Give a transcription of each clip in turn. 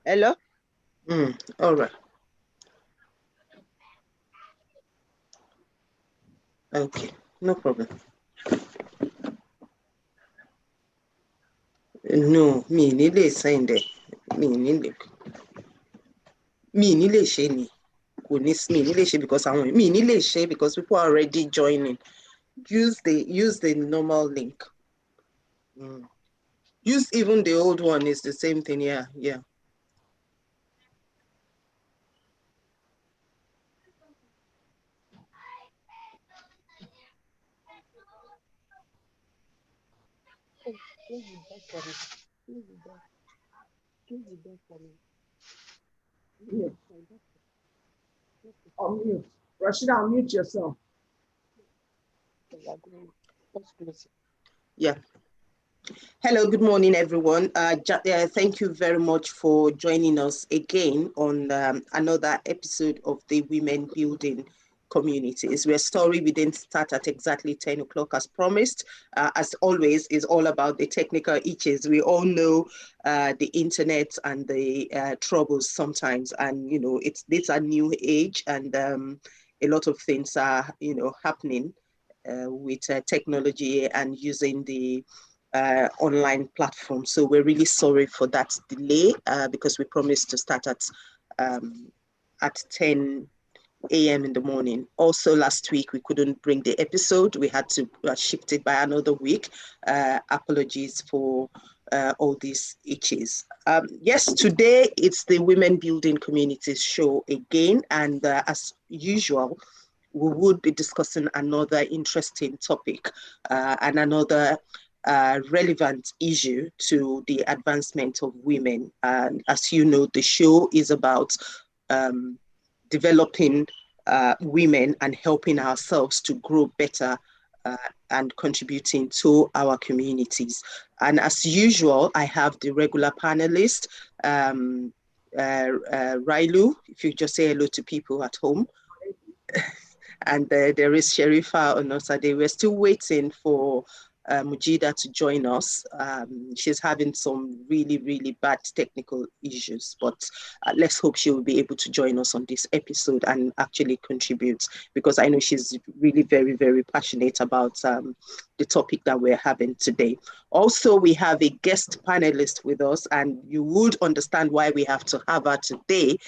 Hello? All right. Okay. No problem. No, me ní lè send ẹ̀. Me ní lè. Me ní lè ṣe ni. Kò ní me ní lè ṣe because me ní lè ṣe because people are already joining. Use the normal link. Use even the old one. It's the same thing. Yeah, yeah. Close the door for me. Close the door. Close the door for me. Mute. My daughter. Unmute. Rashida, unmute yourself. Let's close it. Yeah. Hello, good morning, everyone. Thank you very much for joining us again on another episode of the Women Building Communities, where story we didn't start at exactly 10 o'clock as promised. As always, is all about the technical itches. We all know the internet and the troubles sometimes, and it's a new age, and a lot of things are happening with technology and using the online platform. So we're really sorry for that delay because we promised to start at 10 a.m. in the morning. Also, last week we couldn't bring the episode. We had to shift it by another week. Apologies for all these itches. Yes, today it's the Women Building Communities show again. And as usual, we would be discussing another interesting topic and another relevant issue to the advancement of women. And as you know, the show is about developing women and helping ourselves to grow better and contributing to our communities. And as usual, I have the regular panelist, Railu, if you just say hello to people at home. And there is Sherifa Onosade. We're still waiting for Mujida to join us. She's having some really, really bad technical issues, but let's hope she will be able to join us on this episode and actually contribute, because I know she's really very, very passionate about the topic that we're having today. Also, we have a guest panelist with us, and you would understand why we have to have her today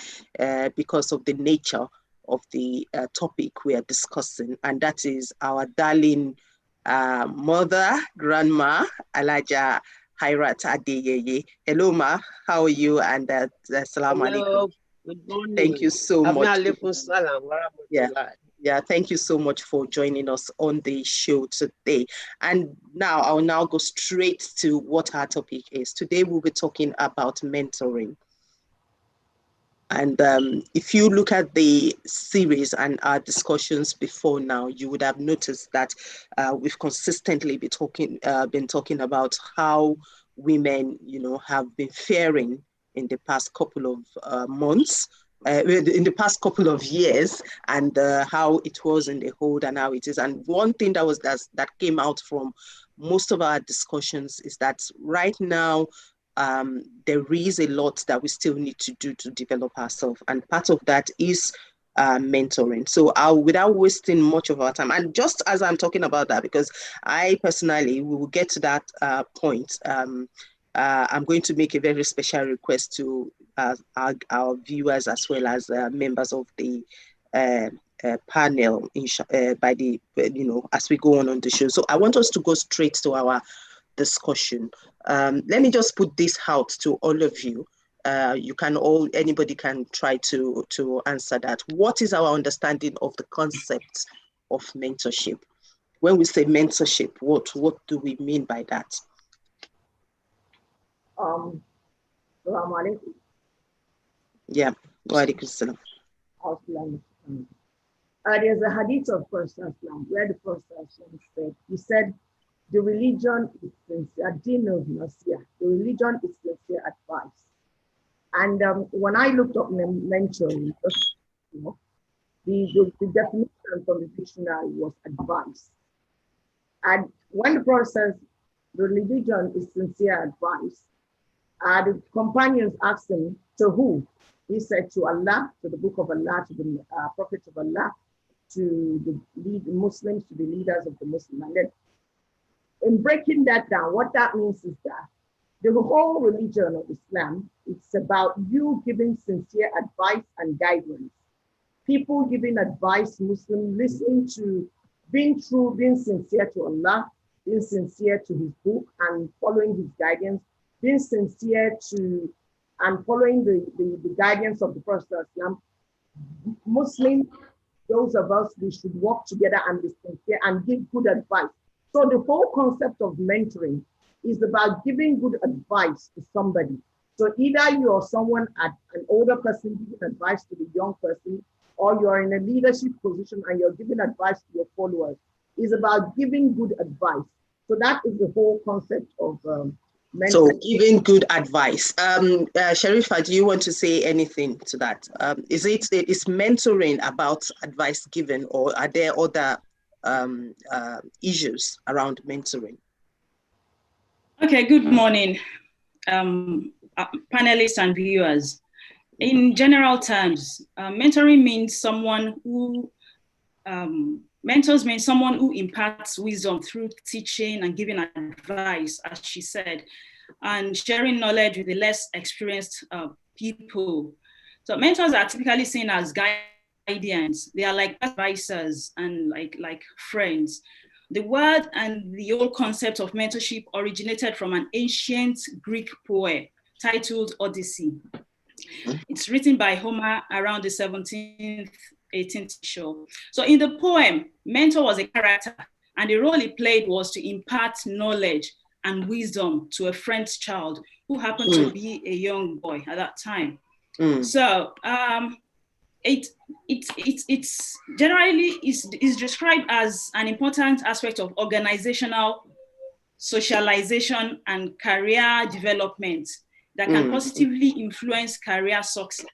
because of the nature of the topic we are discussing, and that is our darling mother, grandma, Alaja Hairat Adeyeye. Hello, ma. How are you? And assalamu alaikum. Hello. Good morning. Thank you so much. Salam Yeah. warahmatullah. Yeah, thank you so much for joining us on the show today. And now I'll now go straight to what our topic is. Today we'll be talking about mentoring. And if you look at the series and our discussions before now, you would have noticed that we've consistently been talking about how women, have been faring in the past couple of months, in the past couple of years, and how it was in the hold and how it is. And one thing that came out from most of our discussions is that right now there is a lot that we still need to do to develop ourselves. And part of that is mentoring. So without wasting much of our time, and just as I'm talking about that, because I personally, we will get to that point. I'm going to make a very special request to our viewers as well as members of the panel by the as we go on the show. So I want us to go straight to our discussion. Let me just put this out to all of you. Anybody can try to answer that. What is our understanding of the concept of mentorship? When we say mentorship, what do we mean by that? Salaam alaikum. Yeah, wa alaikum salam. There's a hadith of Prophet where the Prophet said, he said, the religion is sincere, the religion is sincere advice. And when I looked up mentoring, the definition from the dictionary was advice. And when the Prophet says the religion is sincere advice, The companions asked him, to who? He said, to Allah, to the book of Allah, to the prophets of Allah, to the Muslims, to the leaders of the Muslims. And then in breaking that down, what that means is that the whole religion of Islam, it's about you giving sincere advice and guidance. People giving advice, Muslims listening to, being true, being sincere to Allah, being sincere to his book and following his guidance, being sincere to and following the guidance of the Prophet Islam. Muslims, those of us, we should work together and be sincere and give good advice. So the whole concept of mentoring is about giving good advice to somebody. So either you're someone at an older person giving advice to the young person, or you're in a leadership position and you're giving advice to your followers. It's about giving good advice. So that is the whole concept of mentoring. So giving good advice. Sharifa, do you want to say anything to that? Is mentoring about advice given, or are there other issues around mentoring? Okay, good morning, panelists and viewers. In general terms, mentoring means someone who, mentors means someone who imparts wisdom through teaching and giving advice, as she said, and sharing knowledge with the less experienced people. So mentors are typically seen as guardians. They are like advisors and like friends. The word and the old concept of mentorship originated from an ancient Greek poem titled Odyssey. It's written by Homer around the 17th, 18th century. So in the poem, mentor was a character, and the role he played was to impart knowledge and wisdom to a friend's child who happened to be a young boy at that time. So it's generally is described as an important aspect of organizational socialization and career development that can positively influence career success.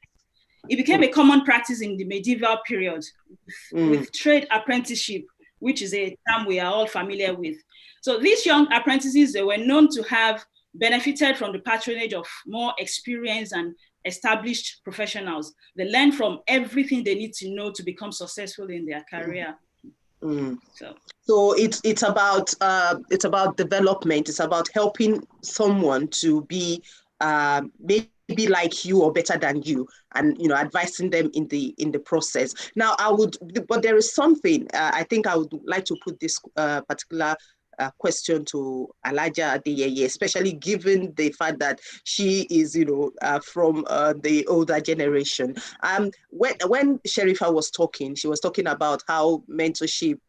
It became a common practice in the medieval period with trade apprenticeship, which is a term we are all familiar with. So these young apprentices, they were known to have benefited from the patronage of more experienced and established professionals. They learn from everything they need to know to become successful in their career. So it's about development. It's about helping someone to be maybe like you or better than you, and advising them in the process. Now but there is something I think I would like to put this particular question to Alhaja Adeyeye, especially given the fact that she is, from the older generation. When Sharifa was talking, she was talking about how mentorship,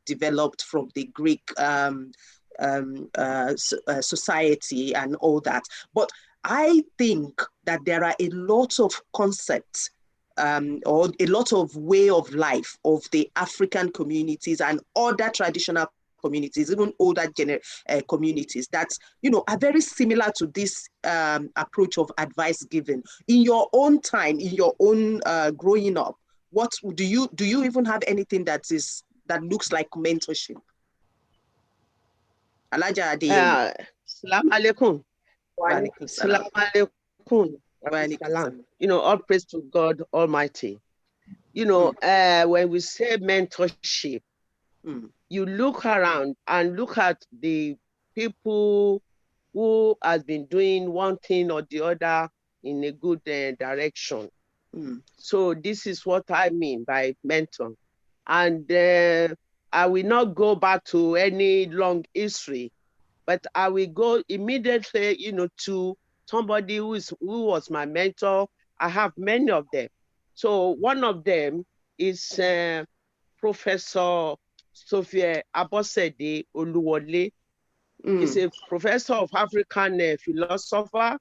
developed from the Greek society and all that. But I think that there are a lot of concepts or a lot of way of life of the African communities and other traditional communities, even older communities that are very similar to this approach of advice given. In your own time, in your own growing up, what do you even have anything that looks like mentorship? Alhaja Adeyeye. Assalamu alaikum. Assalamu alaikum. All praise to God Almighty. When we say mentorship, you look around and look at the people who has been doing one thing or the other in a good direction. So this is what I mean by mentor. And I will not go back to any long history, but I will go immediately, to somebody who was my mentor. I have many of them. So one of them is Professor Sophia Abosede Oluwole. He's a professor of African philosopher.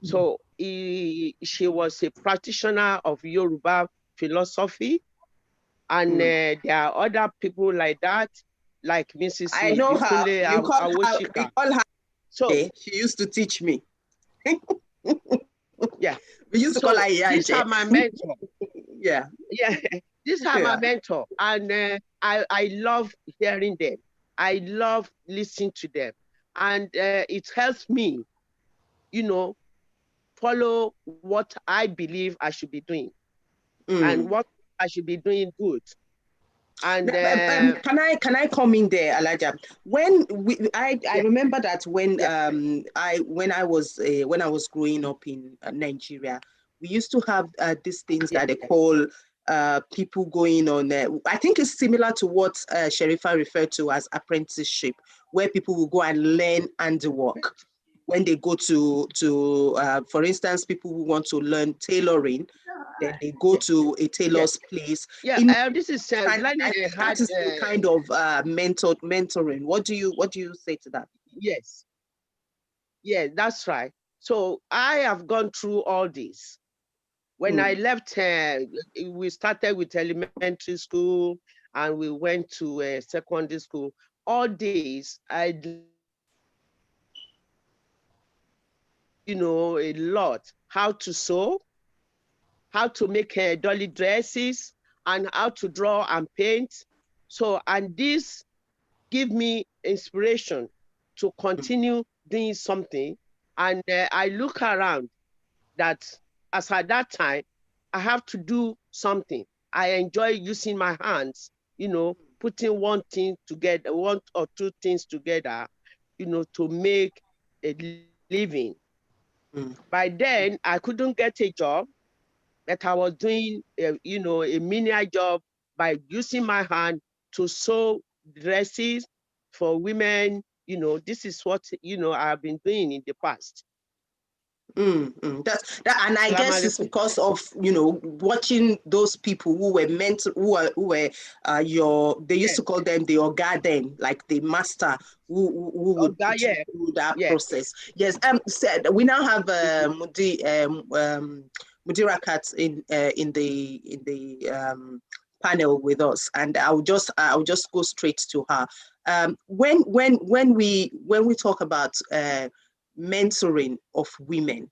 So she was a practitioner of Yoruba philosophy. And there are other people like that, like Mrs. I know her. You call her. So she used to teach me. Yeah. We used to call her Yaje. These are my mentor. Yeah. These are my mentor. And I love hearing them. I love listening to them. And it helps me you know, follow what I believe I should be doing and what I should be doing good. And can I come in there, Elijah? When I remember that when I was growing up in Nigeria, we used to have these things that they call people going on. I think it's similar to what Sharifa referred to as apprenticeship, where people will go and learn handiwork. When they go to for instance, people who want to learn tailoring, then they go to a tailor's place. This is that is a kind of mentoring. What do you say to that? Yes, that's right. So I have gone through all this. When I left, we started with elementary school and we went to secondary school. All days, a lot, how to sew, how to make dolly dresses, and how to draw and paint. So, and this give me inspiration to continue doing something. And I look around that as at that time, I have to do something. I enjoy using my hands, putting one thing together, one or two things together, to make a living. By then, I couldn't get a job, but I was doing, a menial job by using my hand to sew dresses for women. This is what, I've been doing in the past. That's that, and I guess it's because of watching those people who were meant who were they used to call them the Oga then, like the master who would put you through that process. Yes. Said we now have Mudirakat in the panel with us, and I'll just go straight to her. When we talk about mentoring of women,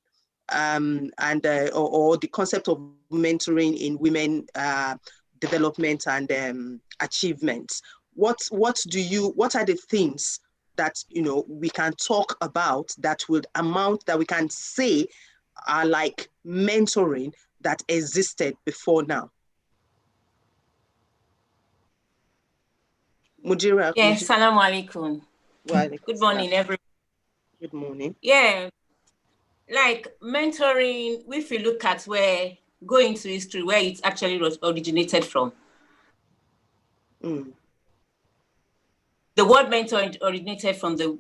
or the concept of mentoring in women development and achievements, what are the things that we can talk about that we can say are like mentoring that existed before now? Mudira. Yes, Assalamu alaikum. Good morning, everyone. Good morning. Yeah, like mentoring, if you look at go into history, where it actually originated from. The word mentor originated from the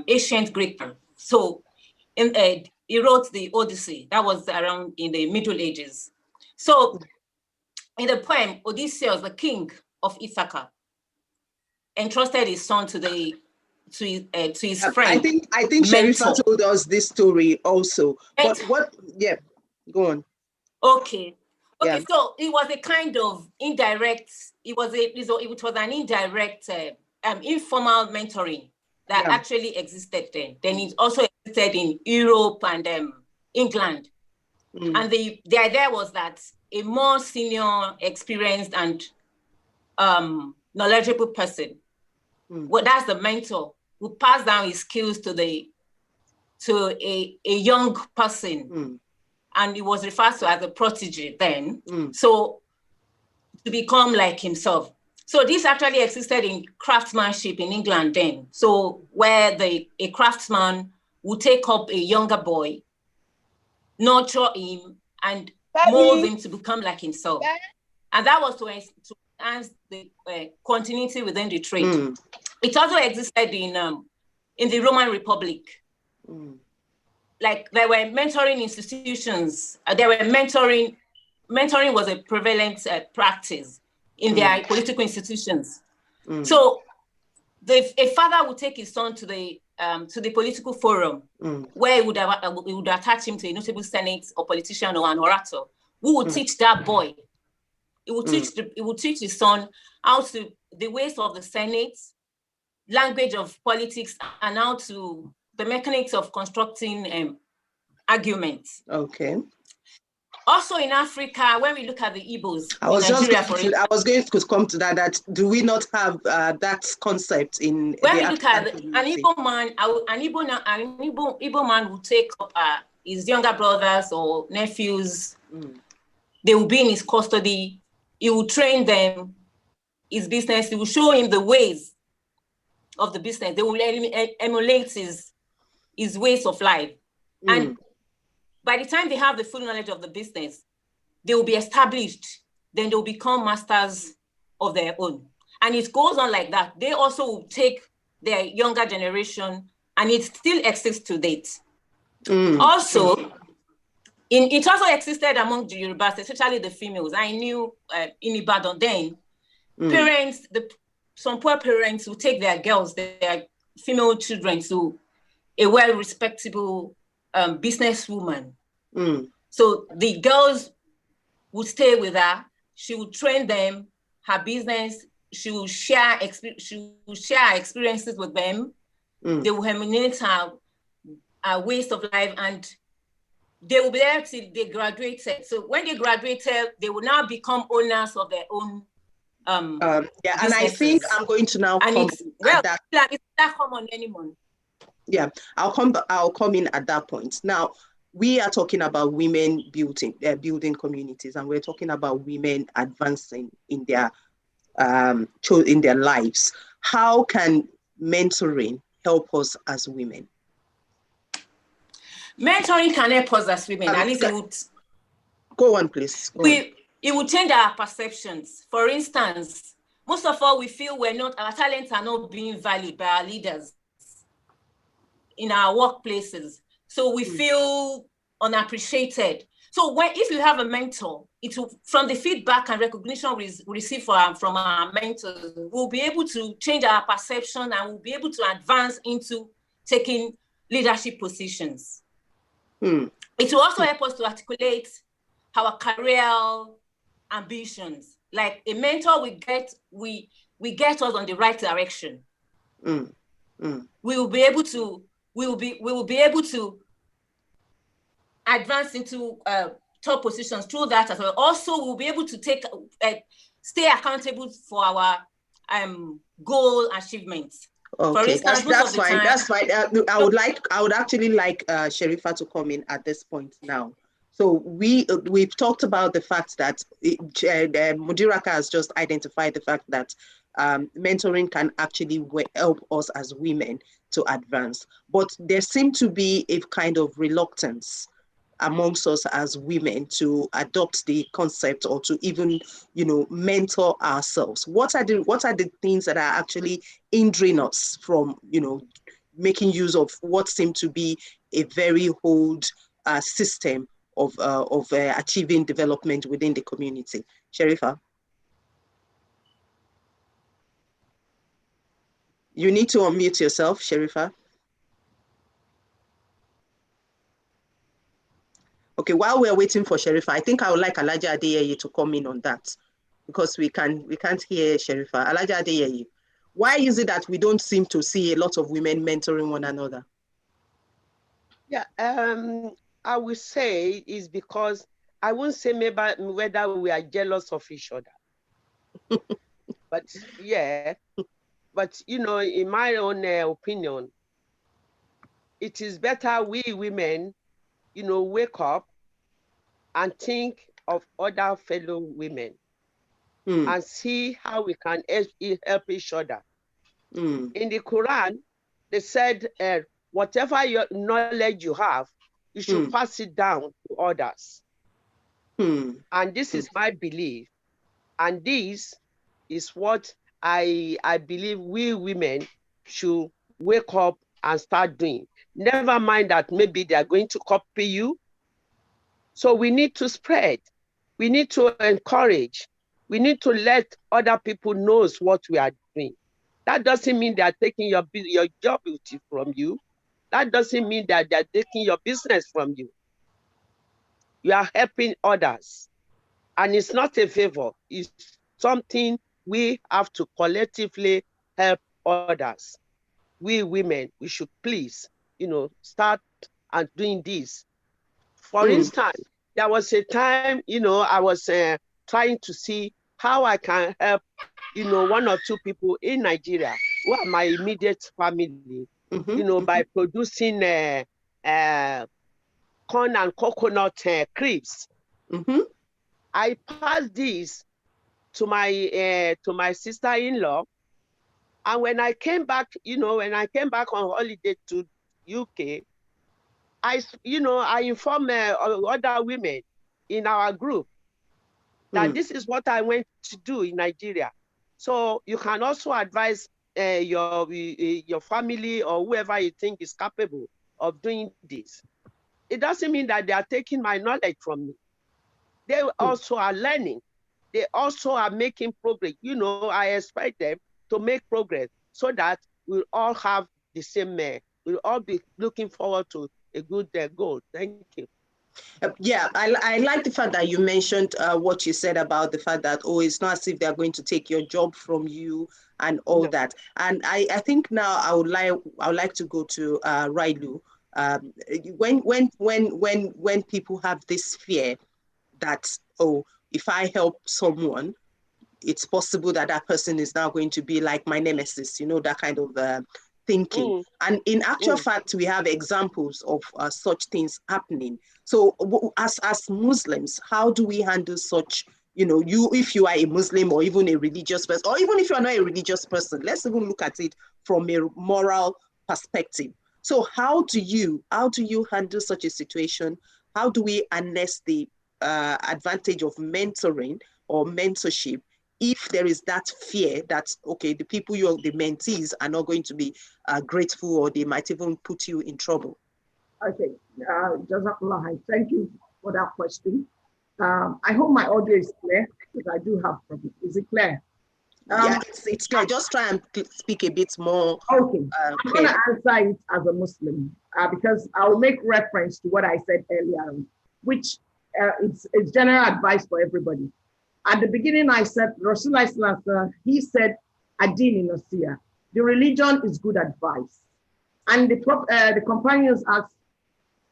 ancient Greek. So he wrote the Odyssey. That was around in the Middle Ages. So in the poem, Odysseus, the king of Ithaca, entrusted his son to his friend. I think Sharifa told us this story also. But yeah, go on. Okay. Yeah. So it was a kind of indirect, it was an indirect informal mentoring that actually existed then. Then it also existed in Europe and England. And the idea was that a more senior, experienced and knowledgeable person, that's the mentor, who pass down his skills to a young person, and it was referred to as a protege then. So to become like himself. So this actually existed in craftsmanship in England then. So where a craftsman would take up a younger boy, nurture him, and mold him to become like himself. And that was to enhance the continuity within the trade. It also existed in the Roman Republic. Like there were mentoring institutions. Mentoring was a prevalent practice in their political institutions. So a father would take his son to the political forum, where he would attach him to a notable senate or politician or an orator who would teach that boy. It would teach his son how to the ways of the Senate, language of politics, and how to the mechanics of constructing arguments. Okay. Also in Africa, when we look at the Igbos, I was Nigeria, going to come to that. That do we not have that concept in? When we look at an Igbo man, an Igbo man will take up his younger brothers or nephews. They will be in his custody. He will train them, his business. He will show him the ways of the business. They will emulate his ways of life. And by the time they have the full knowledge of the business, they will be established. Then they will become masters of their own. And it goes on like that. They also will take their younger generation, and it still exists to date. Also, it also existed among the Yorubas, especially the females. I knew in Ibadan then, parents, some poor parents will take their girls, their female children, to a well-respectable businesswoman. So the girls would stay with her. She would train them, her business. She will share experiences with them. They will emulate her ways of life, and they will be there till they graduated. So when they graduated, they will now become owners of their own. And I think I'm going to now come. It's not common anymore. Yeah, I'll come in at that point. Now, we are talking about women building communities, and we're talking about women advancing in their lives. How can mentoring help us as women? Mentoring can help us as women. At least it would. Go on, please. It would change our perceptions. For instance, most of all, we feel our talents are not being valued by our leaders in our workplaces. So we feel unappreciated. So if you have a mentor, from the feedback and recognition we receive from our mentors, we'll be able to change our perception, and we'll be able to advance into taking leadership positions. It will also help us to articulate our career ambitions. Like a mentor, we get us on the right direction. We will be able to advance into top positions through that as well. Also, we'll be able to stay accountable for our goal achievements. Okay, for instance, that's fine. That's fine. I would actually like Sherifa to come in at this point now. So we've talked about the fact that Mudiraka has just identified the fact that mentoring can actually help us as women to advance. But there seems to be a kind of reluctance amongst us as women to adopt the concept or to even, mentor ourselves. What are the things that are actually hindering us from, making use of what seems to be a very old system of achieving development within the community? Sherifa? You need to unmute yourself, Sherifa. Okay, while we're waiting for Sherifa, I think I would like Alhaja Adeyeye to come in on that, because we can't hear Sherifa. Alhaja Adeyeye, why is it that we don't seem to see a lot of women mentoring one another? Yeah, I would say is because I won't say maybe whether we are jealous of each other. But yeah, in my own opinion, it is better we women, wake up and think of other fellow women and see how we can help each other. In the Quran, they said, whatever your knowledge you have, you should pass it down to others. And this is my belief. And this is what I believe we women should wake up and start doing. Never mind that maybe they are going to copy you. So we need to spread. We need to encourage. We need to let other people know what we are doing. That doesn't mean they are taking your job from you. That doesn't mean that they are taking your business from you. You are helping others. And it's not a favor. It's something we have to collectively help others. We women, we should please, start and doing this. For instance, there was a time, you know, I was trying to see how I can help, you know, one or two people in Nigeria who are my immediate family, you know, by producing corn and coconut crisps. I passed this to my sister-in-law, and when I came back, you know, when I came back on holiday to UK, I informed other women in our group that this is what I went to do in Nigeria. So you can also advise your family or whoever you think is capable of doing this. It doesn't mean that they are taking my knowledge from me. They also are learning. They also are making progress. You know, I expect them to make progress so that we'll all have the same, we'll all be looking forward to a good goal. Thank you. Yeah, I like the fact that you mentioned what you said about the fact that, oh, it's not as if they're going to take your job from you and all that. And I think now I would like to go to Railu. When people have this fear that, oh, if I help someone, it's possible that that person is now going to be like my nemesis, you know, that kind of thinking. And in actual fact, we have examples of such things happening. So as Muslims, how do we handle such, you know, if you are a Muslim or even a religious person, or even if you're not a religious person, let's even look at it from a moral perspective. So how do you handle such a situation? How do we harness the advantage of mentoring or mentorship if there is that fear that, okay, the people the mentees are not going to be grateful, or they might even put you in trouble? Okay, Jazakallah, thank you for that question. I hope my audio is clear, because I do have problems. Is it clear? Yeah, it's clear. Just try and speak a bit more. Okay, I'm going to answer it as a Muslim, because I will make reference to what I said earlier, which it's general advice for everybody. At the beginning, I said, Rasulullah, he said, Ad-Din Nasiha, the religion is good advice. And the companions asked,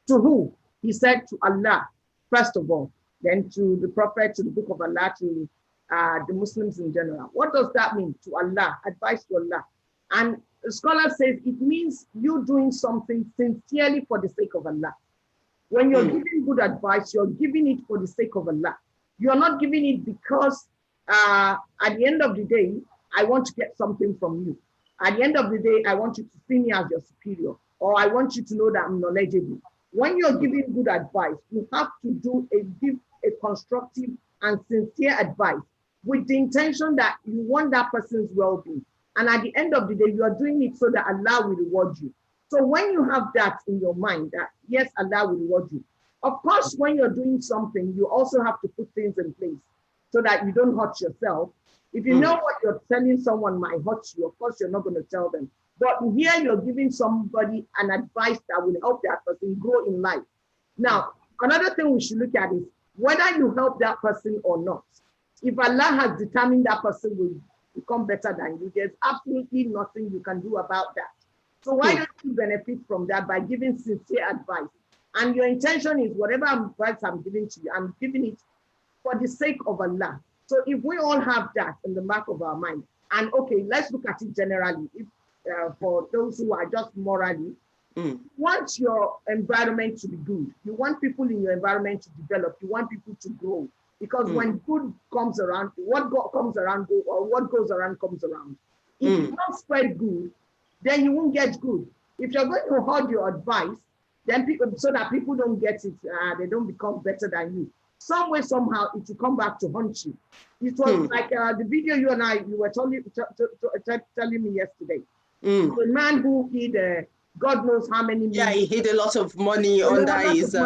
to who? He said, to Allah, first of all, then to the Prophet, to the Book of Allah, to the Muslims in general. What does that mean? To Allah, advice to Allah. And the scholar says it means you doing something sincerely for the sake of Allah. When you're giving good advice, you're giving it for the sake of Allah. You're not giving it because at the end of the day, I want to get something from you. At the end of the day, I want you to see me as your superior, or I want you to know that I'm knowledgeable. When you're giving good advice, you have to give a constructive and sincere advice with the intention that you want that person's well-being. And at the end of the day, you are doing it so that Allah will reward you. So when you have that in your mind, that yes, Allah will reward you. Of course, when you're doing something, you also have to put things in place so that you don't hurt yourself. If you know what you're telling someone might hurt you, of course, you're not going to tell them. But here you're giving somebody an advice that will help that person grow in life. Now, another thing we should look at is whether you help that person or not. If Allah has determined that person will become better than you, there's absolutely nothing you can do about that. So why don't you benefit from that by giving sincere advice? And your intention is whatever advice I'm giving to you, I'm giving it for the sake of Allah. So if we all have that in the back of our mind, and okay, let's look at it generally. If for those who are just morally, you want your environment to be good. You want people in your environment to develop. You want people to grow. Because when good comes around, what comes around goes, or what goes around comes around. If you don't spread good, then you won't get good. If you're going to hold your advice, then people, so that people don't get it, they don't become better than you. Some way, somehow, it will come back to haunt you. It was like the video you were telling me yesterday. The man who hid God knows how many million. Yeah, he hid a lot of money under his.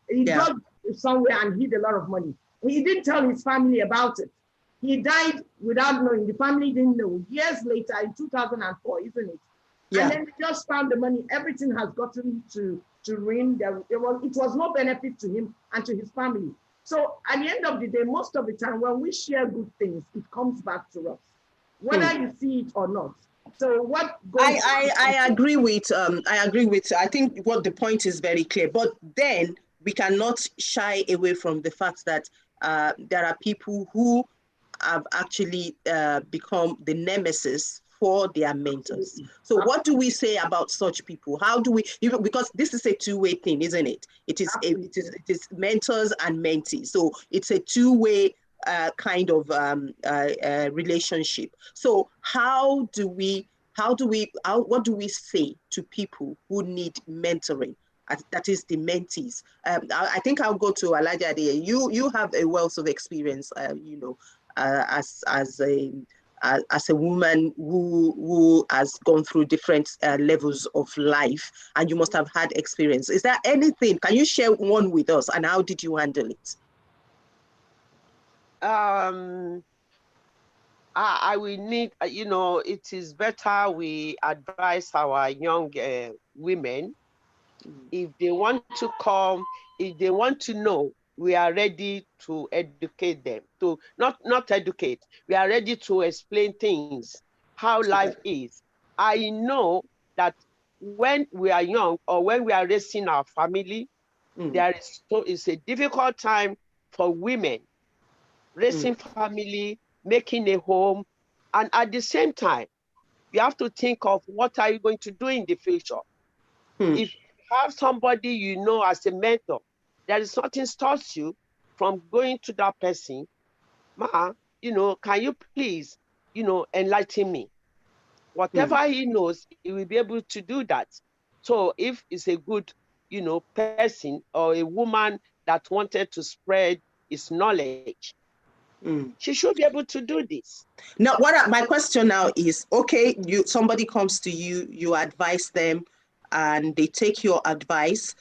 He dug somewhere and hid a lot of money. He didn't tell his family about it. He died without knowing. The family didn't know. Years later, in 2004, isn't it? Yeah. And then they just found the money. Everything has gotten to ruin. It was no benefit to him and to his family. So at the end of the day, most of the time when we share good things, it comes back to us, whether you see it or not. So what goes I agree with I think what the point is very clear. But then we cannot shy away from the fact that there are people who have actually become the nemesis for their mentors. So what do we say about such people? How do we, because this is a two-way thing, isn't it? It is mentors and mentees. So it's a two-way kind of relationship. So what do we say to people who need mentoring? That is the mentees. I think I'll go to Elijah there. You have a wealth of experience, as a woman who has gone through different levels of life, and you must have had experience. Is there anything, can you share one with us, and how did you handle it? I will need, it is better we advise our young women, if they want to come, if they want to know, we are ready to educate them, to not educate, we are ready to explain things, how life is. I know that when we are young or when we are raising our family, it's a difficult time for women, raising family, making a home, and at the same time, you have to think of what are you going to do in the future. If you have somebody you know as a mentor, there is nothing stops you from going to that person, Ma, can you please, enlighten me? Whatever he knows, he will be able to do that. So if it's a good, person or a woman that wanted to spread his knowledge, she should be able to do this. Now, my question now is, okay, somebody comes to you, you advise them, and they take your advice,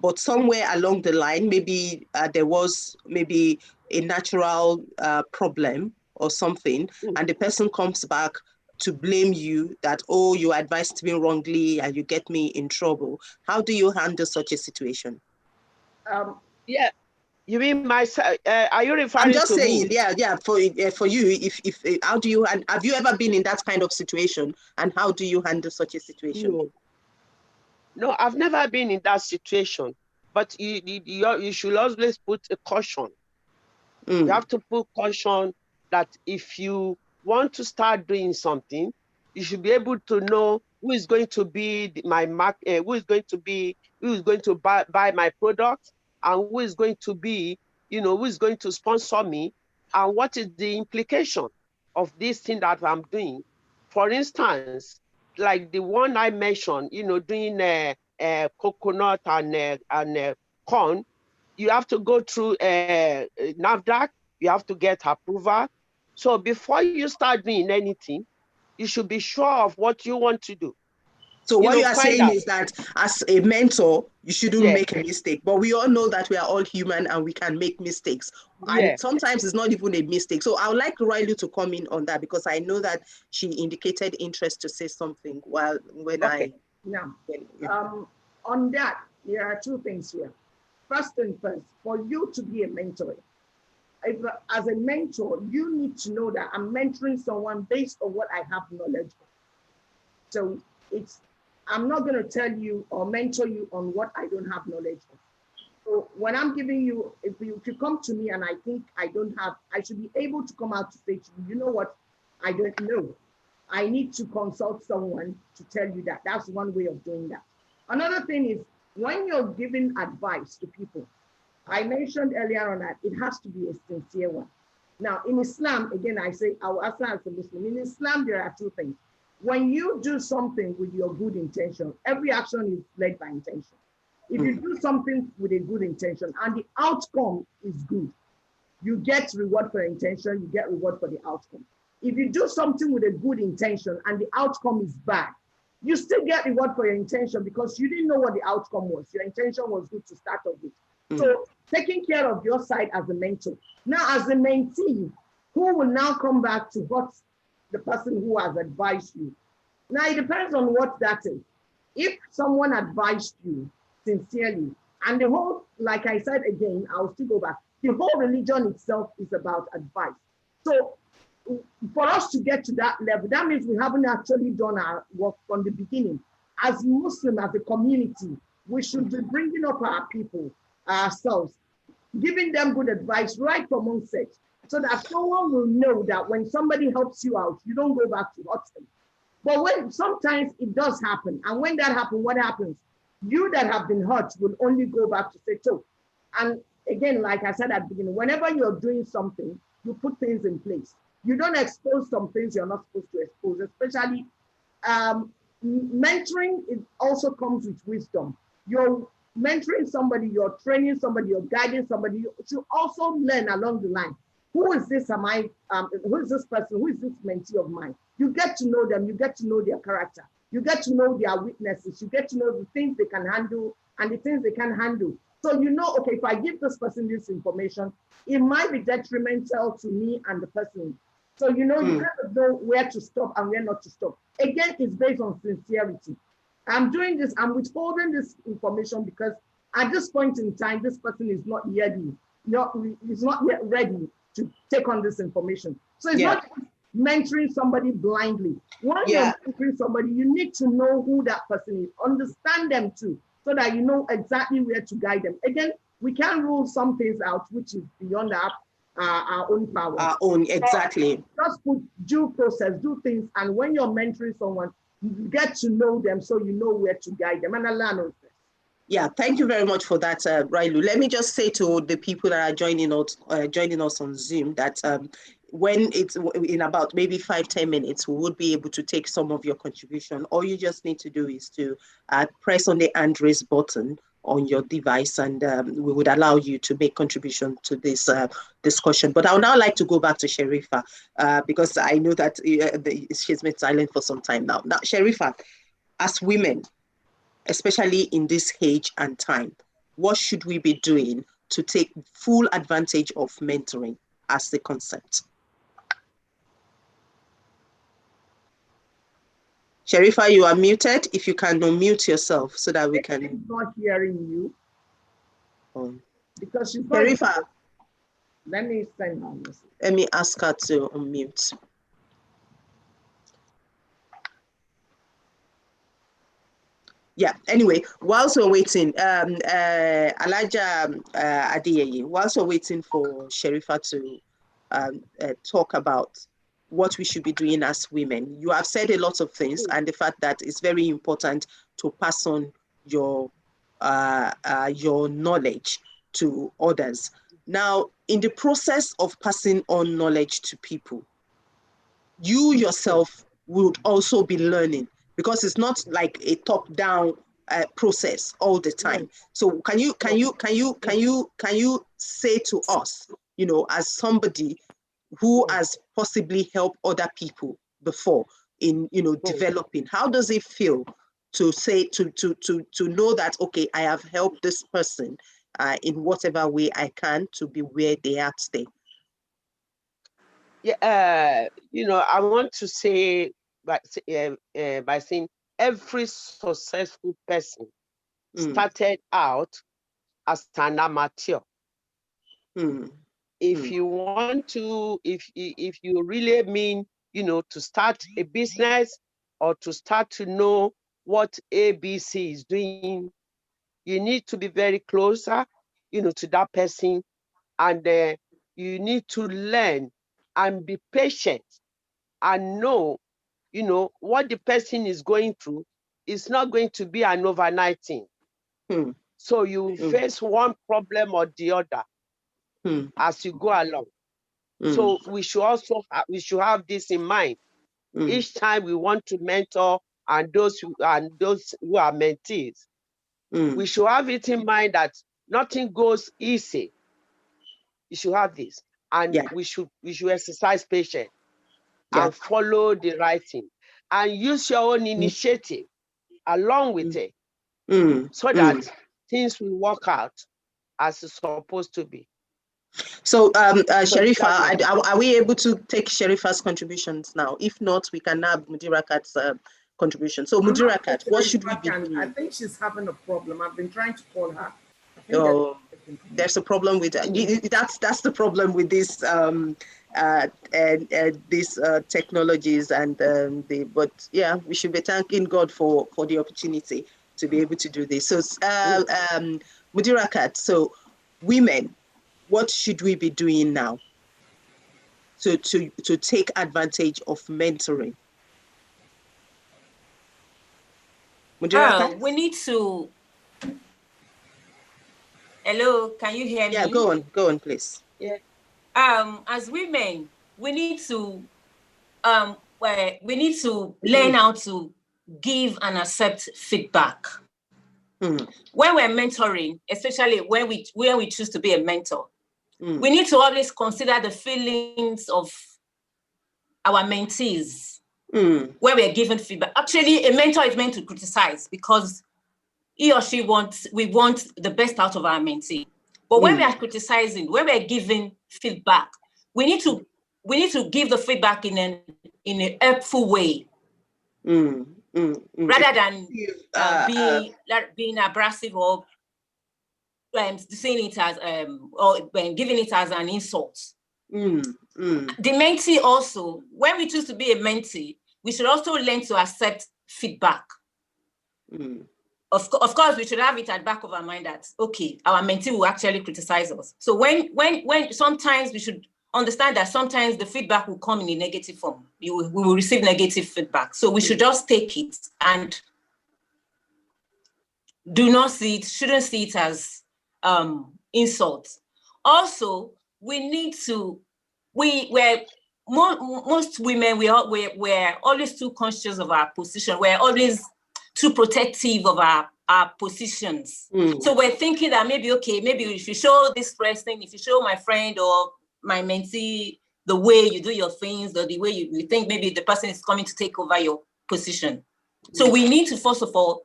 but somewhere along the line, maybe there was maybe a natural problem or something, and the person comes back to blame you that, oh, you advised me wrongly and you get me in trouble. How do you handle such a situation? Yeah. You mean myself? Are you referring to me? I'm just saying, yeah. For you, if how do you, and have you ever been in that kind of situation, and how do you handle such a situation? No, I've never been in that situation. But you should always put a caution. You have to put caution that if you want to start doing something, you should be able to know who is going to be my market, who is going to buy my product, and who is going to be, who is going to sponsor me, and what is the implication of this thing that I'm doing. For instance, like the one I mentioned, doing coconut and corn, you have to go through NAFDAC, you have to get approval. So before you start doing anything, you should be sure of what you want to do. So what you are saying is that as a mentor, you shouldn't make a mistake. But we all know that we are all human and we can make mistakes. And sometimes it's not even a mistake. So I would like Riley to come in on that, because I know that she indicated interest to say something on that, there are two things here. First and first, for you to be a mentor, as a mentor, you need to know that I'm mentoring someone based on what I have knowledge of. So I'm not going to tell you or mentor you on what I don't have knowledge of. So when I'm giving you, if you come to me and I think I should be able to come out to say to you, you know what, I don't know. I need to consult someone to tell you that. That's one way of doing that. Another thing is, when you're giving advice to people, I mentioned earlier on that it has to be a sincere one. Now, in Islam, again, I say, I will answer as a Muslim. In Islam, there are two things. When you do something with your good intention, every action is led by intention. If you do something with a good intention and the outcome is good, you get reward for your intention, you get reward for the outcome. If you do something with a good intention and the outcome is bad, you still get reward for your intention because you didn't know what the outcome was. Your intention was good to start off with. So taking care of your side as a mentor. Now, as a mentee, who will now come back to what the person who has advised you. Now, it depends on what that is. If someone advised you sincerely, and the whole, like I said again, I'll still go back, the whole religion itself is about advice. So for us to get to that level, that means we haven't actually done our work from the beginning. As Muslim, as a community, we should be bringing up our people ourselves, giving them good advice right from onset, so that someone will know that when somebody helps you out, you don't go back to hurt them. But when sometimes it does happen, and when that happens, what happens? You that have been hurt will only go back to say so. And again, like I said at the beginning, whenever you're doing something, you put things in place. You don't expose some things you're not supposed to expose, especially mentoring. It also comes with wisdom. You're mentoring somebody, you're training somebody, you're guiding somebody. You should also learn along the line. Who is this? Who is this person? Who is this mentee of mine? You get to know them. You get to know their character. You get to know their weaknesses. You get to know the things they can handle and the things they can't handle. So you know, okay, if I give this person this information, it might be detrimental to me and the person. So you know, you kind of know where to stop and where not to stop. Again, it's based on sincerity. I'm doing this, I'm withholding this information because at this point in time, this person is not yet ready to take on this information. So it's not mentoring somebody blindly. When you're mentoring somebody, you need to know who that person is, understand them too, so that you know exactly where to guide them. Again, we can rule some things out, which is beyond our own power. Our own, exactly. Just put due process, do things, and when you're mentoring someone, you get to know them so you know where to guide them. And Allah knows this. Yeah, thank you very much for that, Railu. Let me just say to the people that are joining us on Zoom that when it's in about maybe 5-10 minutes, we would be able to take some of your contribution. All you just need to do is to press on the hand raise button on your device, and we would allow you to make contribution to this discussion. But I would now like to go back to Sharifa because I know that she's been silent for some time now. Now, Sharifa, as women, especially in this age and time, what should we be doing to take full advantage of mentoring as the concept? Sharifa, you are muted. If you can unmute yourself so that we can. She's not hearing you. Because she's not. Sharifa. Let me send her a message. Let me ask her to unmute. Yeah, anyway, whilst we're waiting, Alaja Adeyeye, whilst we're waiting for Sharifa to talk about what we should be doing as women, you have said a lot of things, and the fact that it's very important to pass on your knowledge to others. Now, in the process of passing on knowledge to people, you yourself would also be learning, because it's not like a top-down process all the time. So can you say to us, you know, as somebody who has possibly helped other people before in, you know, developing, how does it feel to say to know that, okay, I have helped this person in whatever way I can to be where they are today? Yeah, you know, I want to say by saying every successful person started out as an amateur. If you want to, if you really mean, you know, to start a business or to start to know what ABC is doing, you need to be very closer, you know, to that person, and you need to learn and be patient and know, you know, what the person is going through is not going to be an overnight thing. So you face one problem or the other as you go along. So we should also have this in mind. Each time we want to mentor and those who are mentees, we should have it in mind that nothing goes easy. You should have this, and we should exercise patience and follow the right thing, and use your own initiative along with it, so that things will work out as it's supposed to be. So, Sharifa, are we able to take Sharifa's contributions now? If not, we can have Mudirakat's contribution. So, Mudirakat, what should we be doing? I think she's having a problem. I've been trying to call her. Oh, there's a problem with that. That's the problem with this these technologies, and but yeah, we should be thanking God for the opportunity to be able to do this. So, Mudirakat, so women, what should we be doing now to take advantage of mentoring? We need to. Hello, can you hear me? Yeah, go on, please. Yeah. As women, we need to learn how to give and accept feedback. When we're mentoring, especially when we choose to be a mentor, we need to always consider the feelings of our mentees when we're giving feedback. Actually, a mentor is meant to criticize because he or she we want the best out of our mentee. But when we are criticizing, when we're giving feedback, we need to give the feedback in a helpful way, rather than being abrasive or saying it as or giving it as an insult. The mentee also, when we choose to be a mentee, we should also learn to accept feedback. Of course, we should have it at the back of our mind that, okay, our mentee will actually criticize us. So when sometimes we should understand that sometimes the feedback will come in a negative form. We will receive negative feedback. So we should just take it and shouldn't see it as insult. Also, we need to, most women, we're always too conscious of our position. We're always too protective of our positions. So we're thinking that maybe if you show this person, if you show my friend or my mentee the way you do your things, or the way you think maybe the person is coming to take over your position. So we need to, first of all,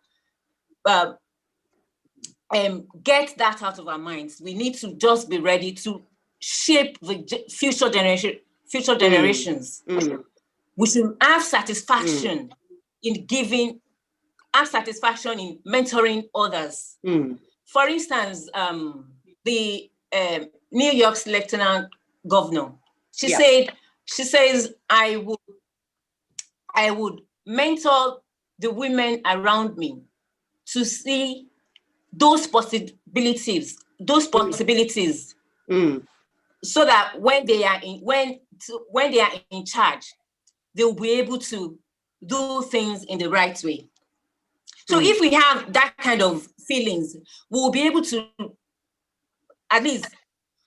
get that out of our minds. We need to just be ready to shape the future generations. We should have satisfaction in mentoring others. For instance, the New York's Lieutenant Governor, she says, I would mentor the women around me to see those possibilities, so that when they are in charge, they'll be able to do things in the right way. So if we have that kind of feelings, we'll be able to at least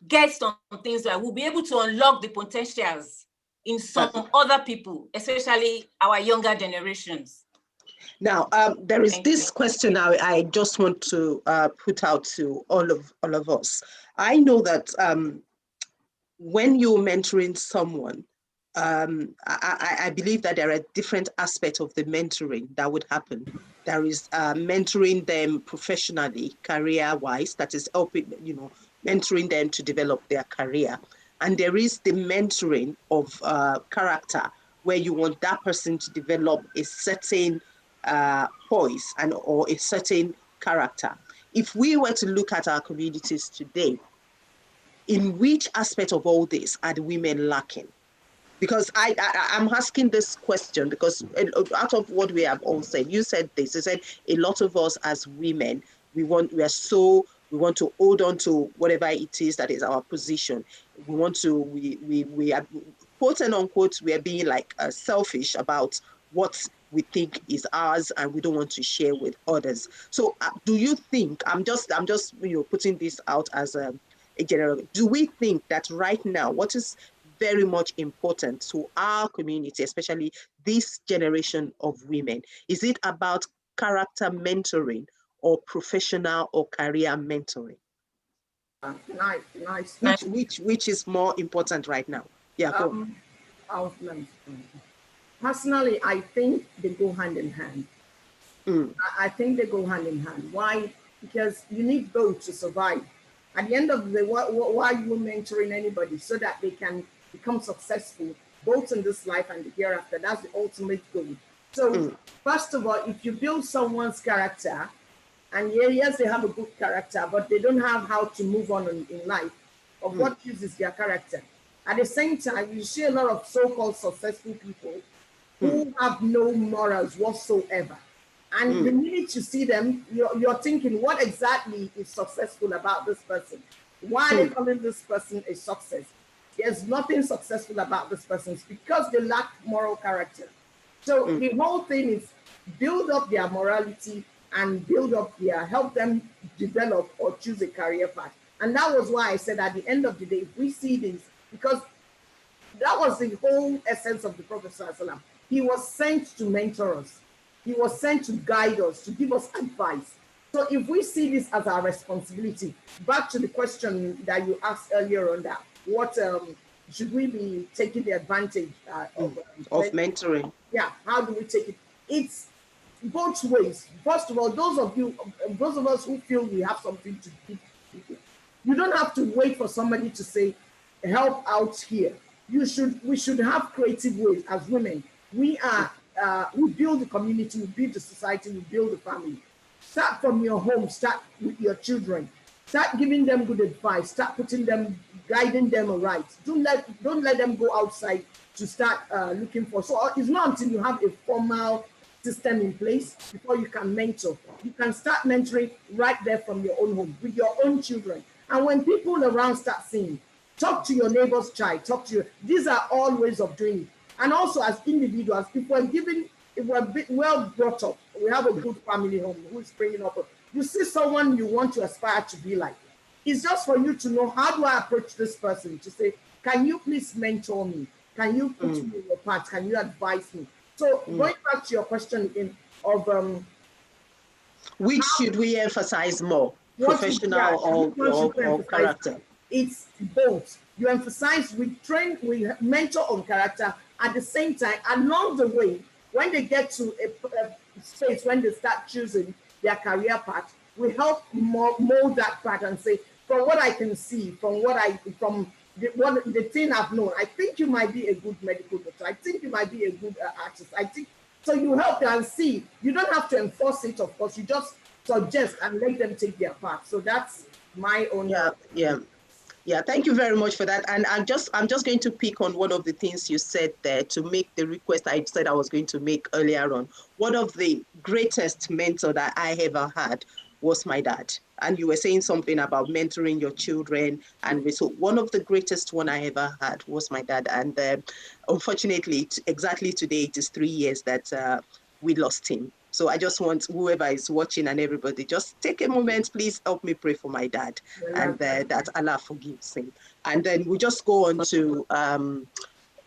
get some things that we'll be able to unlock the potentials in some other people, especially our younger generations. Now, there is this question I just want to put out to all of us. I know that when you're mentoring someone, I believe that there are different aspects of the mentoring that would happen. There is mentoring them professionally, career-wise, that is helping, mentoring them to develop their career. And there is the mentoring of character, where you want that person to develop a certain poise or a certain character. If we were to look at our communities today, in which aspect of all this are the women lacking? Because I'm asking this question because out of what we have all said, you said this, you said a lot of us as women, we want to hold on to whatever it is that is our position. We want to, we are, quote and unquote, we are being like selfish about what we think is ours and we don't want to share with others. So do you think, I'm just putting this out as a general, do we think that right now, what is very much important to our community, especially this generation of women, is it about character mentoring or professional or career mentoring? Nice. Which is more important right now? Yeah, go on. Personally, I think they go hand in hand. I think they go hand in hand. Why? Because you need both to survive. At the end of the day, why are you mentoring anybody? So that they can become successful, both in this life and the hereafter. That's the ultimate goal. So first of all, if you build someone's character, and yes, they have a good character, but they don't have how to move on in life, of what uses their character. At the same time, you see a lot of so-called successful people who have no morals whatsoever. And the minute you see them, you're thinking, what exactly is successful about this person? Why are they calling this person a success? There's nothing successful about this person. It's because they lack moral character. So the whole thing is build up their morality and help them develop or choose a career path. And that was why I said at the end of the day, if we see this, because that was the whole essence of the Prophet ﷺ. He was sent to mentor us. He was sent to guide us, to give us advice. So if we see this as our responsibility, back to the question that you asked earlier on that, what should we be taking the advantage of mentoring? Yeah, how do we take it? It's both ways. First of all, those of us who feel we have something to give, you don't have to wait for somebody to say, help out here. We should have creative ways as women. We build the community, we build the society, we build the family. Start from your home, start with your children. Start giving them good advice, start guiding them right. Don't let them go outside to start looking for. So it's not until you have a formal system in place before you can mentor. You can start mentoring right there from your own home with your own children. And when people around start seeing, talk to your neighbor's child, these are all ways of doing it. And also as individuals, if we're well brought up, we have a good family home who is bringing up, you see someone you want to aspire to be like, it's just for you to know, how do I approach this person to say, can you please mentor me? Can you put me in your path? Can you advise me? So going back to your question again of which should we emphasize more, professional or character? It's both. You emphasize, we mentor on character. At the same time, along the way, when they get to a space when they start choosing their career path, we help mold that path and say, from what I can see, from the thing I've known, I think you might be a good medical doctor. I think you might be a good artist. So you help them and see. You don't have to enforce it, of course. You just suggest and let them take their path. So that's my own. Yeah, thank you very much for that. And I'm just going to pick on one of the things you said there to make the request I said I was going to make earlier on. One of the greatest mentor that I ever had was my dad. And you were saying something about mentoring your children. And so one of the greatest one I ever had was my dad. And unfortunately, exactly today, it is 3 years that we lost him. So I just want whoever is watching and everybody, just take a moment, please help me pray for my dad, and that Allah forgives him. And then we just go on to,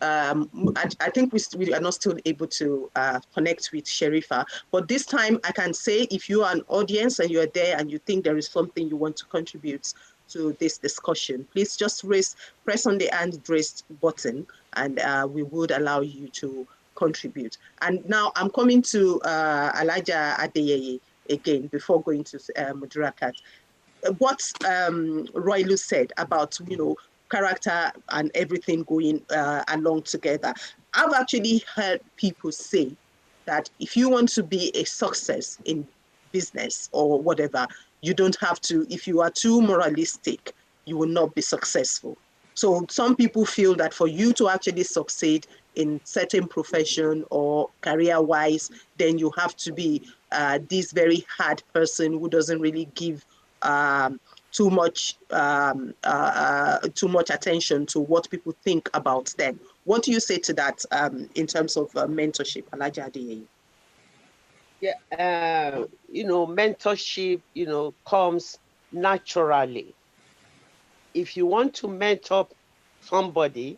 I think we are not still able to connect with Sherifa, but this time I can say, if you are an audience and you're there and you think there is something you want to contribute to this discussion, please just press on the hand raised button, and we would allow you to contribute. And now I'm coming to Alhaja Adeyeye again before going to Mudirakat. What Roylu said about, character and everything going along together. I've actually heard people say that if you want to be a success in business or whatever, you don't have to, if you are too moralistic, you will not be successful. So some people feel that for you to actually succeed in certain profession or career-wise, then you have to be this very hard person who doesn't really give too much attention to what people think about them. What do you say to that in terms of mentorship, Alhaja Adeyeye? Yeah, mentorship, comes naturally. If you want to mentor somebody,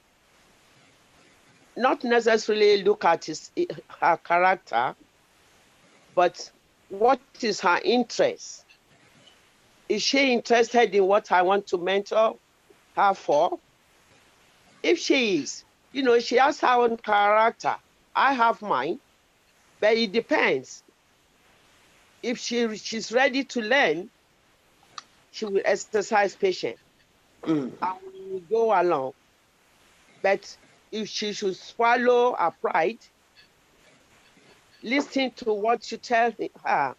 not necessarily look at her character, but what is her interest? Is she interested in what I want to mentor her for? If she is, she has her own character. I have mine, but it depends. If she's ready to learn, she will exercise patience and we will go along. But if she should swallow her pride, listen to what you tell her,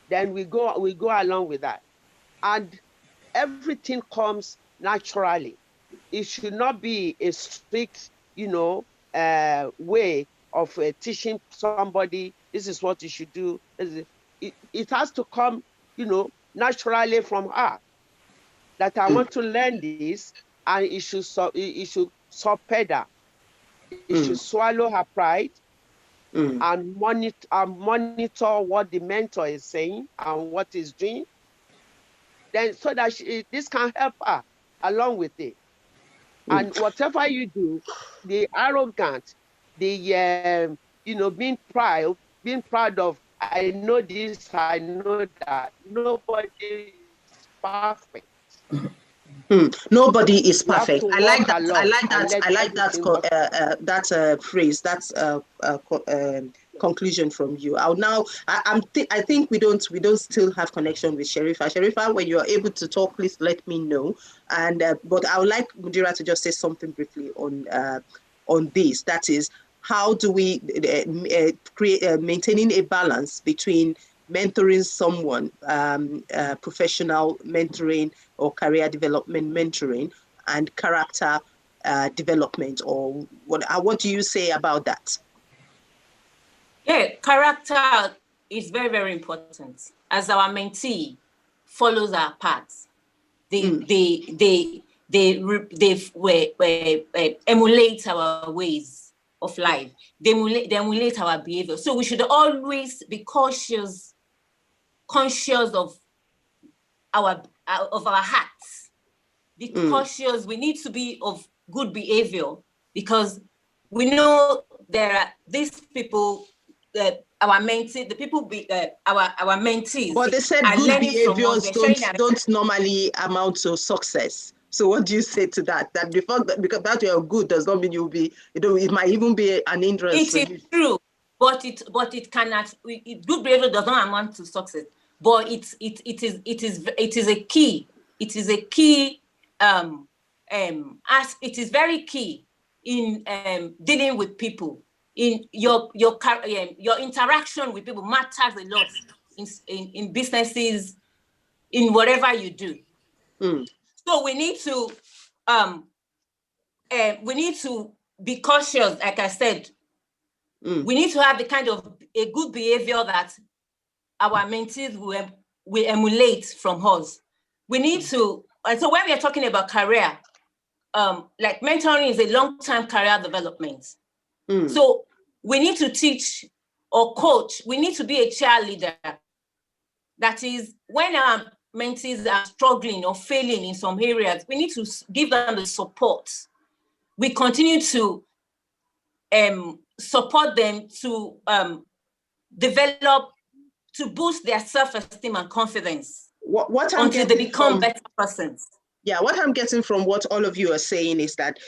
then we go along with that. And everything comes naturally. It should not be a strict, way of teaching somebody this is what you should do. It has to come, naturally from her, that I want to learn this, and it should subpedal. It should swallow her pride and monitor what the mentor is saying and what he's doing. Then so that this can help her along with it. And whatever you do, the arrogant, the being proud of, I know this, I know that. Nobody is perfect. Nobody is perfect. I like that. I like that phrase. That's conclusion from you. I think we don't still have connection with Sharifa. Sharifa, when you are able to talk, please let me know. And but I would like Mudira to just say something briefly on this. That is, how do we create maintaining a balance between mentoring someone, professional mentoring or career development mentoring, and character development, or what do you say about that? Yeah, character is very, very important. As our mentee follows our paths, they emulate our ways of life. They emulate our behavior. So we should always be conscious of our hearts. Be cautious. We need to be of good behavior, because we know there are these people that our mentees, our mentees. But they said good behaviors don't normally amount to success. So what do you say to that? That because that you're good does not mean you'll be, it might even be an hindrance. It is true, but it cannot. Good behavior does not amount to success. But it is a key. It is a key. As it is very key in dealing with people. In your interaction with people matters a lot in businesses, in whatever you do. So we need to be cautious. Like I said, we need to have the kind of a good behavior that our mentees will emulate from us. We need to, and so when we are talking about career, like mentoring is a long-term career development. So we need to teach or coach. We need to be a cheerleader. That is, when our mentees are struggling or failing in some areas, we need to give them the support. We continue to support them to develop, to boost their self-esteem and confidence until they become better persons. Yeah, what I'm getting from what all of you are saying is that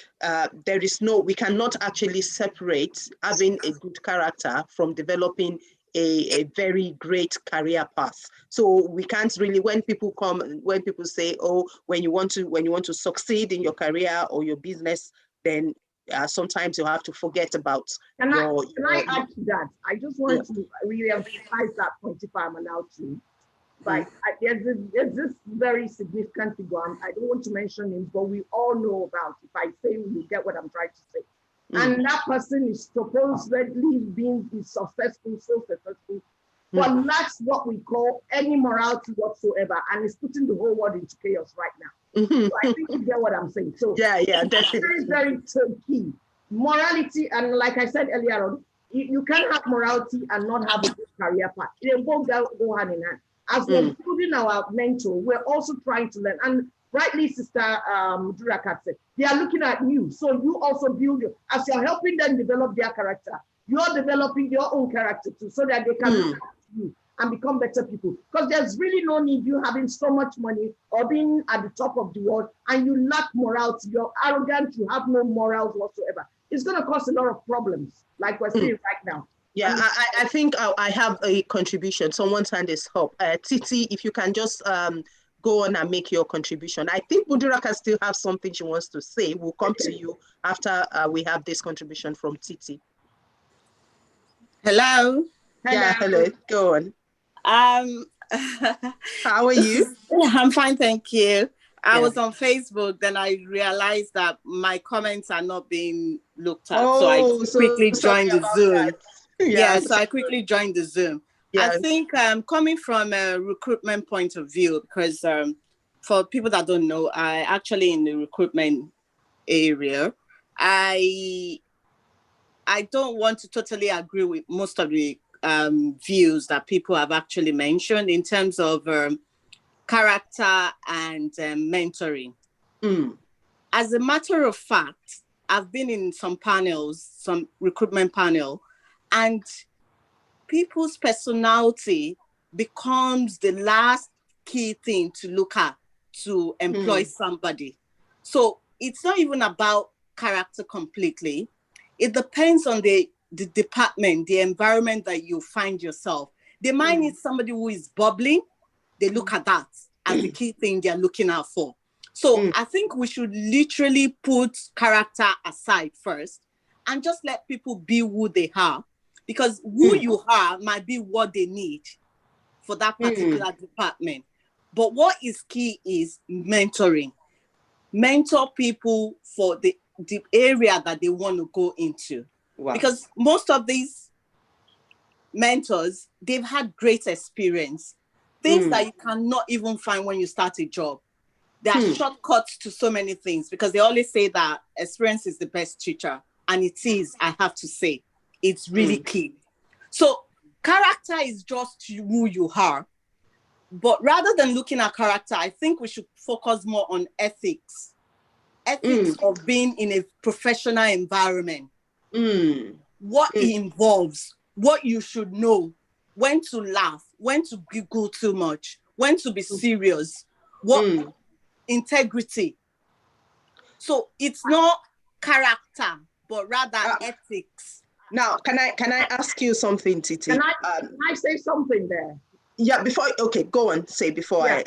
we cannot actually separate having a good character from developing a very great career path. So we can't really, when people say, oh, when you want to succeed in your career or your business, then sometimes you have to forget about Can I add to that? I just want to really emphasize that point if I'm allowed to. But there's this very significant figure. I don't want to mention him, but we all know about. If I say, you get what I'm trying to say. And that person is supposedly being so successful, but lacks what we call any morality whatsoever, and is putting the whole world into chaos right now. So I think you get what I'm saying. So yeah, definitely. Very, very key. Morality, and like I said earlier on, you can't have morality and not have a good career path. They both go hand in hand. As we're building our mentor, we're also trying to learn. And rightly, Sister Durakat said, they are looking at you. So you also build as you're helping them develop their character, you're developing your own character too, so that they can look at you and become better people. Because there's really no need you having so much money or being at the top of the world and you lack morality, you're arrogant, you have no morals whatsoever. It's going to cause a lot of problems, like we're seeing right now. Yeah, I think I have a contribution. Someone's hand is up. Titi, if you can just go on and make your contribution. I think Mudira can still have something she wants to say. We'll come to you after we have this contribution from Titi. Hello. Yeah, hello. Go on. How are you? I'm fine, thank you. I was on Facebook, then I realized that my comments are not being looked at, so I quickly joined the Zoom. Yeah, so I quickly joined the Zoom. Yes. I think coming from a recruitment point of view, because for people that don't know, I actually in the recruitment area, I don't want to totally agree with most of the views that people have actually mentioned in terms of character and mentoring. As a matter of fact, I've been in some panels, some recruitment panel, and people's personality becomes the last key thing to look at to employ somebody. So it's not even about character completely. It depends on the department, the environment that you find yourself. They might need somebody who is bubbly. They look at that as the key thing they're looking out for. So I think we should literally put character aside first and just let people be who they are, because who you are might be what they need for that particular department. But what is key is mentoring. Mentor people for the area that they want to go into. Wow. Because most of these mentors, they've had great experience. Things that you cannot even find when you start a job. There are shortcuts to so many things, because they always say that experience is the best teacher. And it is, I have to say, it's really key. So character is just who you are. But rather than looking at character, I think we should focus more on ethics. Ethics of being in a professional environment. What it involves, what you should know, when to laugh, when to giggle too much, when to be serious, what integrity. So it's not character, but rather ethics. Now, can I ask you something, Titi? Can I say something there? Yeah, okay, go on, say before I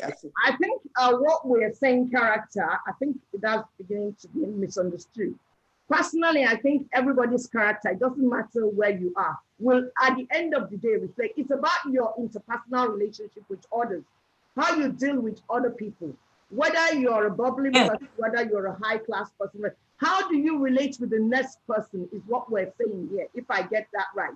think what we're saying character, I think that's beginning to be misunderstood. Personally, I think everybody's character, it doesn't matter where you are, will at the end of the day reflect. It's about your interpersonal relationship with others, how you deal with other people, whether you're a bubbly person, whether you're a high class person, how do you relate with the next person is what we're saying here, if I get that right.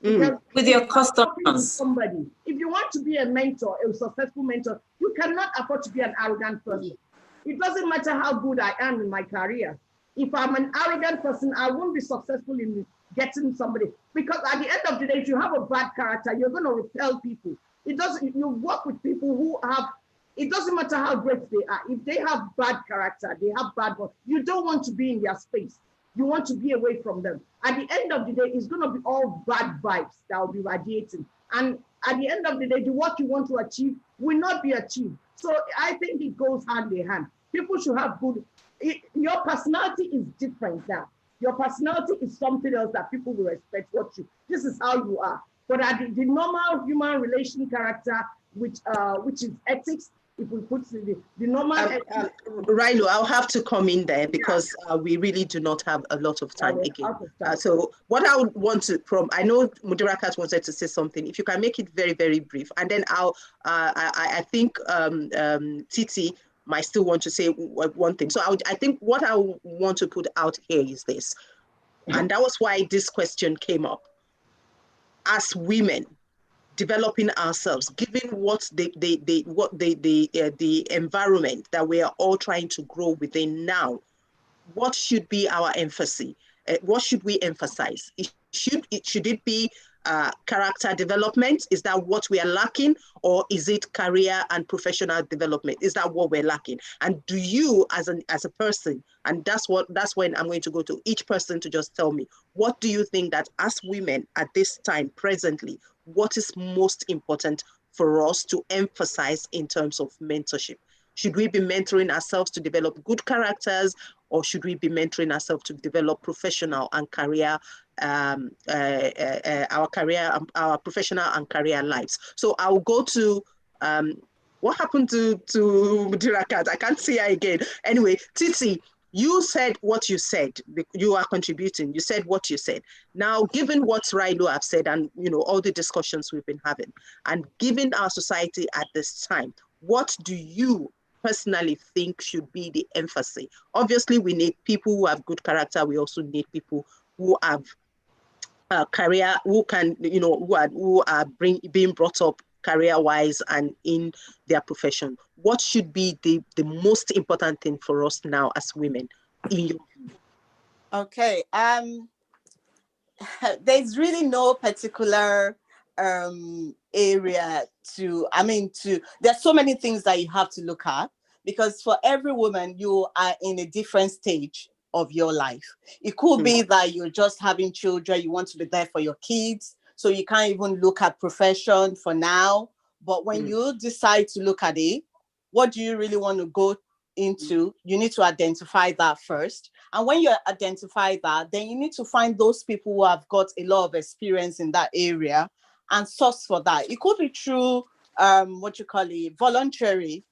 With your customers. Somebody, if you want to be a mentor, a successful mentor, you cannot afford to be an arrogant person. It doesn't matter how good I am in my career. If I'm an arrogant person, I won't be successful in getting somebody. Because at the end of the day, if you have a bad character, you're going to repel people. You work with people who have, it doesn't matter how great they are. If they have bad character, they have bad, you don't want to be in their space. You want to be away from them. At the end of the day, it's going to be all bad vibes that will be radiating. And at the end of the day, the work you want to achieve will not be achieved. So I think it goes hand in hand. People should have your personality is different now. Your personality is something else that people will respect this is how you are. But at the normal human relation character, which is ethics, if we put the normal... Rilo, I'll have to come in there because we really do not have a lot of time again. So what I would want to, I know Mudirakat wanted to say something. If you can make it very, very brief. And then I think Titi might still want to say one thing. So I think what I want to put out here is this. And that was why this question came up. As women, developing ourselves, given what the environment that we are all trying to grow within now, what should be our emphasis? What should we emphasize? Should it be character development? Is that what we are lacking, or is it career and professional development? Is that what we're lacking? And do you, as a person, and that's when I'm going to go to each person to just tell me, what do you think that as women at this time presently, what is most important for us to emphasize in terms of mentorship? Should we be mentoring ourselves to develop good characters, or should we be mentoring ourselves to develop professional and career, our professional and career lives? So I'll go to, what happened to Mudirakat? I can't see her again. Anyway, Titi, you said what you said. You are contributing. You said what you said. Now, given what Rilo have said, and all the discussions we've been having, and given our society at this time, what do you personally think should be the emphasis? Obviously, we need people who have good character. We also need people who have career, who can, you know, who are being brought up career-wise and in their profession. What should be the most important thing for us now as women in your view? Okay. There's really no particular area there's so many things that you have to look at, because for every woman, you are in a different stage of your life. It could be that you're just having children, you want to be there for your kids, so you can't even look at profession for now. But when you decide to look at it, what do you really want to go into? You need to identify that first. And when you identify that, then you need to find those people who have got a lot of experience in that area and source for that. It could be through voluntary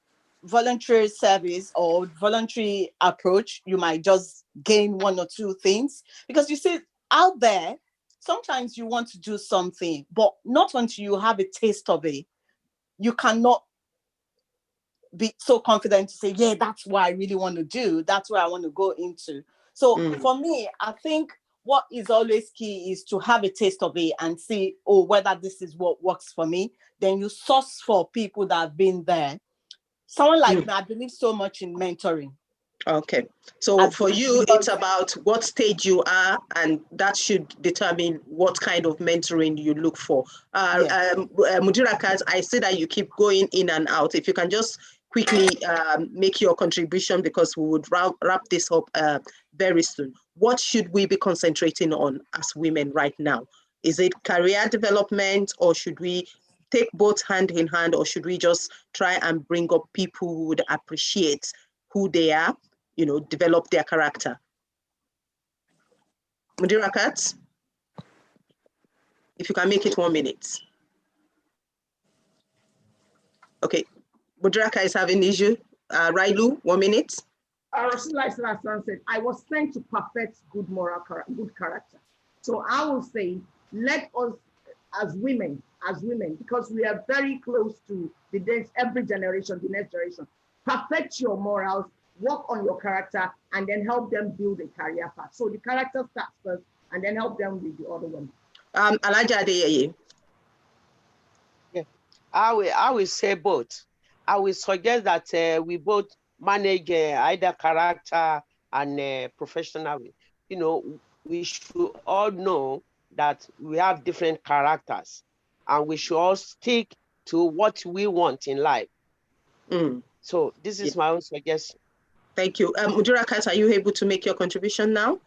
service or voluntary approach. You might just gain one or two things, because you see, out there, sometimes you want to do something, but not until you have a taste of it, you cannot be so confident to say, yeah, that's what I really want to do. That's what I want to go into. So for me, I think what is always key is to have a taste of it and see, whether this is what works for me. Then you source for people that have been there. Someone like me, I believe so much in mentoring. Okay. So for you, it's about what stage you are, and that should determine what kind of mentoring you look for. Mudirakat, I see that you keep going in and out. If you can just quickly make your contribution, because we would wrap this up very soon. What should we be concentrating on as women right now? Is it career development, or should we take both hand in hand, or should we just try and bring up people who would appreciate who they are, you know, develop their character? Mudirakat, if you can make it 1 minute. Okay, Mudirakat is having an issue. Railu, 1 minute. Said, I was sent to perfect good good character. So I will say, let us as women, because we are very close to the next generation, perfect your morals, work on your character, and then help them build a career path. So the character starts first, and then help them with the other one. Alaja Adeyeye. Yeah, I will say both. I will suggest that we both manage either character and professional. You know, we should all know that we have different characters, and we should all stick to what we want in life. So this is my own suggestion. Thank you. Mudirakat, are you able to make your contribution now?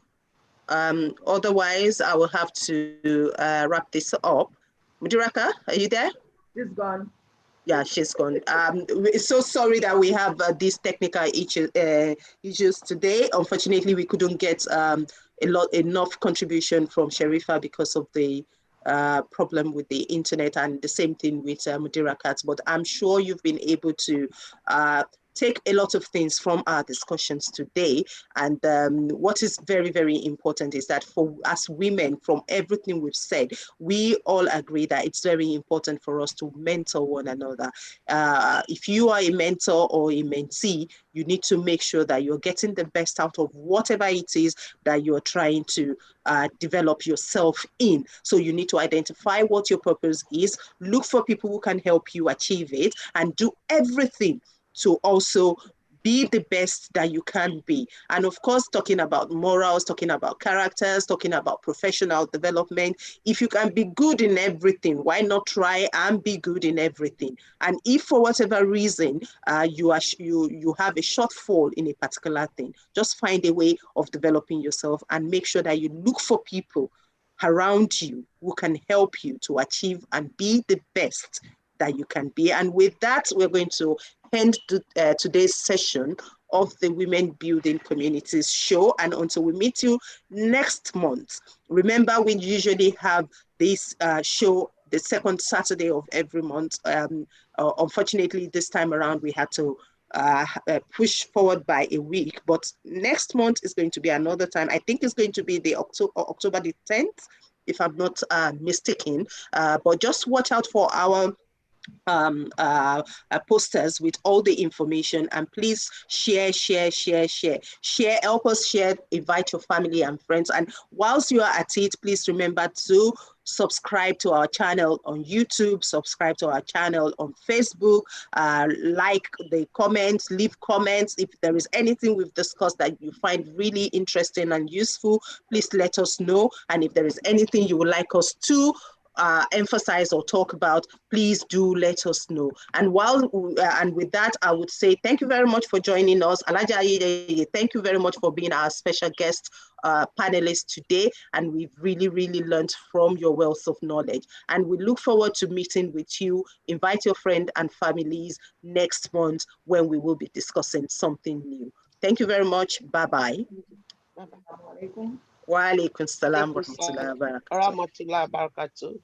Otherwise, I will have to wrap this up. Mudirakat, are you there? She's gone. Yeah, she's gone. We're so sorry that we have these technical issues today. Unfortunately, we couldn't get enough contribution from Sharifa because of the problem with the internet, and the same thing with Mudirakat. But I'm sure you've been able to take a lot of things from our discussions today. And what is very, very important is that for us women, from everything we've said, we all agree that it's very important for us to mentor one another. If you are a mentor or a mentee, you need to make sure that you're getting the best out of whatever it is that you're trying to develop yourself in. So you need to identify what your purpose is, look for people who can help you achieve it, and do everything to also be the best that you can be. And of course, talking about morals, talking about characters, talking about professional development. If you can be good in everything, why not try and be good in everything? And if for whatever reason you have a shortfall in a particular thing, just find a way of developing yourself and make sure that you look for people around you who can help you to achieve and be the best that you can be. And with that, we're going to end today's session of the Women Building Communities show. And until we meet you next month, remember we usually have this show the second Saturday of every month. Unfortunately, this time around we had to push forward by a week, but next month is going to be another time. I think it's going to be the October the 10th, if I'm not mistaken. But just watch out for our posters with all the information, and please share, help us share, invite your family and friends. And whilst you are at it, please remember to subscribe to our channel on YouTube, subscribe to our channel on Facebook, like the comments, leave comments. If there is anything we've discussed that you find really interesting and useful, please let us know. And if there is anything you would like us to emphasize or talk about, please do let us know. And and with that, I would say thank you very much for joining us. Alhaja Ayedele, thank you very much for being our special guest panelist today, and we've really learned from your wealth of knowledge, and we look forward to meeting with you. Invite your friends and families next month when we will be discussing something new. Thank you very much. Bye-bye. Wa alaikum salam wa rahmatullahi wa barakatuh.